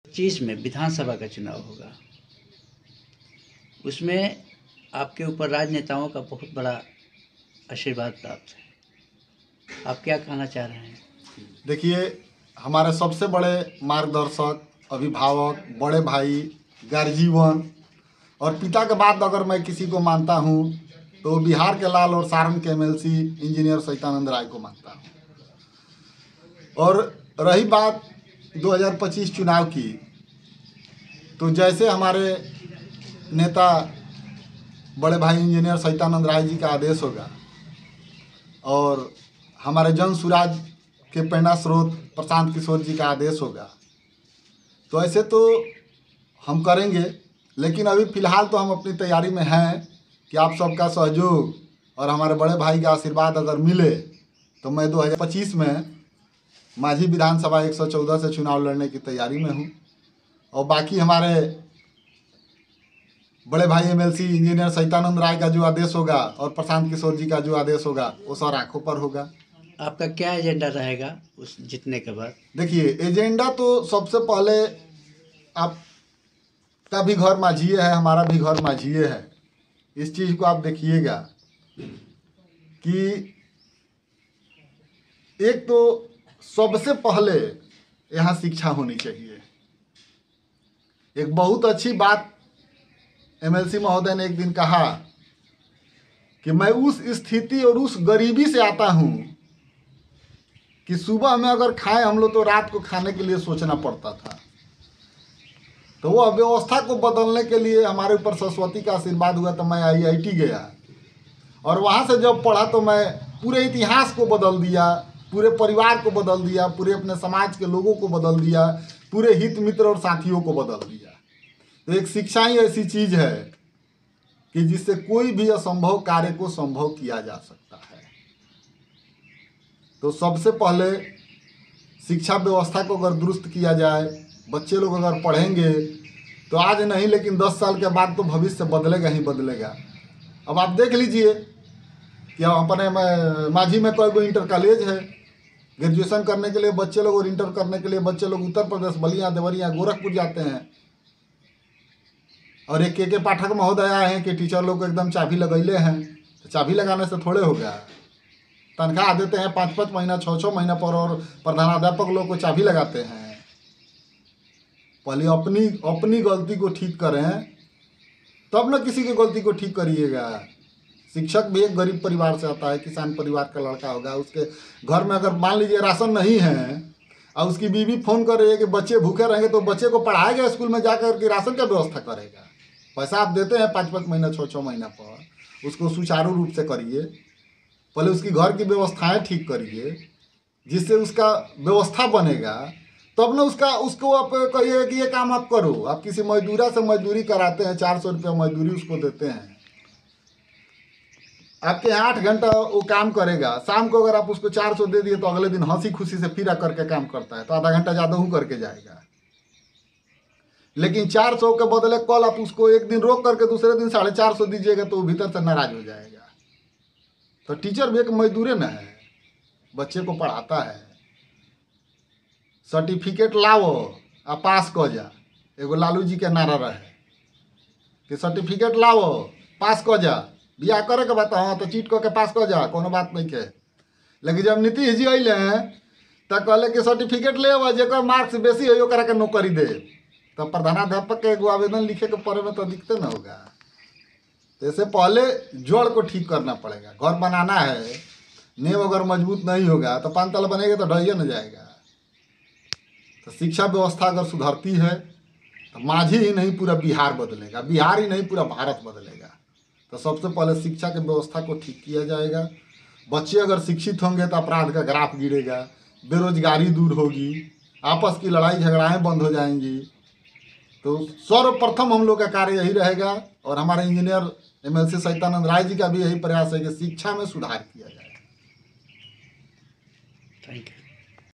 25 में विधानसभा का चुनाव होगा, उसमें आपके ऊपर राजनेताओं का बहुत बड़ा आशीर्वाद प्राप्त है। आप क्या कहना चाह रहे हैं? देखिए, हमारे सबसे बड़े मार्गदर्शक, अभिभावक, बड़े भाई, गार्जियन और पिता के बाद अगर मैं किसी को मानता हूँ तो बिहार के लाल और सारण के एमएलसी इंजीनियर सहितानंद राय को मानता हूँ। और रही बात 2025 चुनाव की, तो जैसे हमारे नेता बड़े भाई इंजीनियर सहितानंद राय जी का आदेश होगा और हमारे जन सुराज के प्रेरणा स्रोत प्रशांत किशोर जी का आदेश होगा, तो ऐसे तो हम करेंगे। लेकिन अभी फ़िलहाल तो हम अपनी तैयारी में हैं कि आप सबका सहयोग और हमारे बड़े भाई का आशीर्वाद अगर मिले तो मैं 2025 में माझी विधानसभा 114 से चुनाव लड़ने की तैयारी में हूँ। और बाकी हमारे बड़े भाई एमएलसी इंजीनियर सहितानंद राय का जो आदेश होगा और प्रशांत किशोर जी का जो आदेश होगा वो सर आँखों पर होगा। आपका क्या एजेंडा रहेगा उस जीतने के बाद? देखिए, एजेंडा तो सबसे पहले आपका भी घर माझिए है, हमारा भी घर माझिए है। इस चीज़ को आप देखिएगा कि एक तो सबसे पहले यहाँ शिक्षा होनी चाहिए। एक बहुत अच्छी बात एमएलसी महोदय ने एक दिन कहा कि मैं उस स्थिति और उस गरीबी से आता हूँ कि सुबह में अगर खाएं हम लोग तो रात को खाने के लिए सोचना पड़ता था। तो वो अव्यवस्था को बदलने के लिए हमारे ऊपर सरस्वती का आशीर्वाद हुआ तो मैं आईआईटी गया और वहाँ से जब पढ़ा तो मैं पूरे इतिहास को बदल दिया, पूरे परिवार को बदल दिया, पूरे अपने समाज के लोगों को बदल दिया, पूरे हित मित्र और साथियों को बदल दिया। तो एक शिक्षा ही ऐसी चीज़ है कि जिससे कोई भी असंभव कार्य को संभव किया जा सकता है। तो सबसे पहले शिक्षा व्यवस्था को अगर दुरुस्त किया जाए, बच्चे लोग अगर पढ़ेंगे तो आज नहीं लेकिन 10 साल के बाद तो भविष्य बदलेगा ही बदलेगा। अब आप देख लीजिए कि अपने माझी में कोई इंटर कॉलेज है, ग्रेजुएशन करने के लिए बच्चे लोग और इंटर करने के लिए बच्चे लोग उत्तर प्रदेश बलिया, देवरिया, गोरखपुर जाते हैं। और एक के पाठक महोदय आए हैं कि टीचर लोग को एकदम चाबी लगैले हैं, तो चाबी लगाने से थोड़े होगा। तनख्वाह देते हैं 5-5 महीना 6-6 महीना पर और प्रधानाध्यापक लोग को चाबी लगाते हैं। पहले अपनी गलती को ठीक करें तब न किसी की गलती को ठीक करिएगा। शिक्षक भी एक गरीब परिवार से आता है, किसान परिवार का लड़का होगा, उसके घर में अगर मान लीजिए राशन नहीं है और उसकी बीवी फ़ोन कर रही है कि बच्चे भूखे रहेंगे तो बच्चे को पढ़ाएगा स्कूल में जाकर के राशन का व्यवस्था करेगा। पैसा आप देते हैं 5-5 महीना 6-6 महीना पर, उसको सुचारू रूप से करिए। पहले उसकी घर की व्यवस्थाएं ठीक करिए जिससे उसका व्यवस्था बनेगा, तब ना उसको आप कहिए कि ये काम आप करो। आप किसी मजदूरा से मजदूरी कराते हैं, 400 रुपया मजदूरी उसको देते हैं, आपके यहाँ 8 घंटा वो काम करेगा। शाम को अगर आप उसको 400 दे दिए तो अगले दिन हंसी खुशी से फिर आकर के काम करता है, तो आधा घंटा ज़्यादा हूँ करके जाएगा। लेकिन 400 के बदले कल आप उसको एक दिन रोक करके दूसरे दिन 450 दीजिएगा तो वो भीतर से नाराज हो जाएगा। तो टीचर भी एक मजदूर न है, बच्चे को पढ़ाता है। सर्टिफिकेट लाओ आ पास क जा, एगो लालू जी के नारा रहे कि सर्टिफिकेट लाओ पास क जा, बियाह करे के बात हाँ तो चीट के पास क जा, कोनो बात नहीं के। लेकिन जब नीतीश जी अइले तो कहले कि सर्टिफिकेट ले आवा, जेकर मार्क्स बेसी है ओकरा के नौकरी दे। तो प्रधानाध्यापक के एगो आवेदन लिखे के पढ़े में तो दिक्कत न होगा। तो इससे पहले जड़ को ठीक करना पड़ेगा। घर बनाना है, नींव अगर मजबूत नहीं होगा तो 5 तला बनेगा तो ढहिया न जाएगा। तो शिक्षा व्यवस्था अगर सुधरती है तो माझी ही नहीं पूरा बिहार बदलेगा, बिहार ही नहीं पूरा भारत बदलेगा। तो सबसे पहले शिक्षा की व्यवस्था को ठीक किया जाएगा। बच्चे अगर शिक्षित होंगे तो अपराध का ग्राफ गिरेगा, बेरोजगारी दूर होगी, आपस की लड़ाई झगड़ाएँ बंद हो जाएंगी। तो सर्वप्रथम हम लोग का कार्य यही रहेगा और हमारे इंजीनियर एमएलसी सहितानंद राय जी का भी यही प्रयास है कि शिक्षा में सुधार किया जाए। Thank you.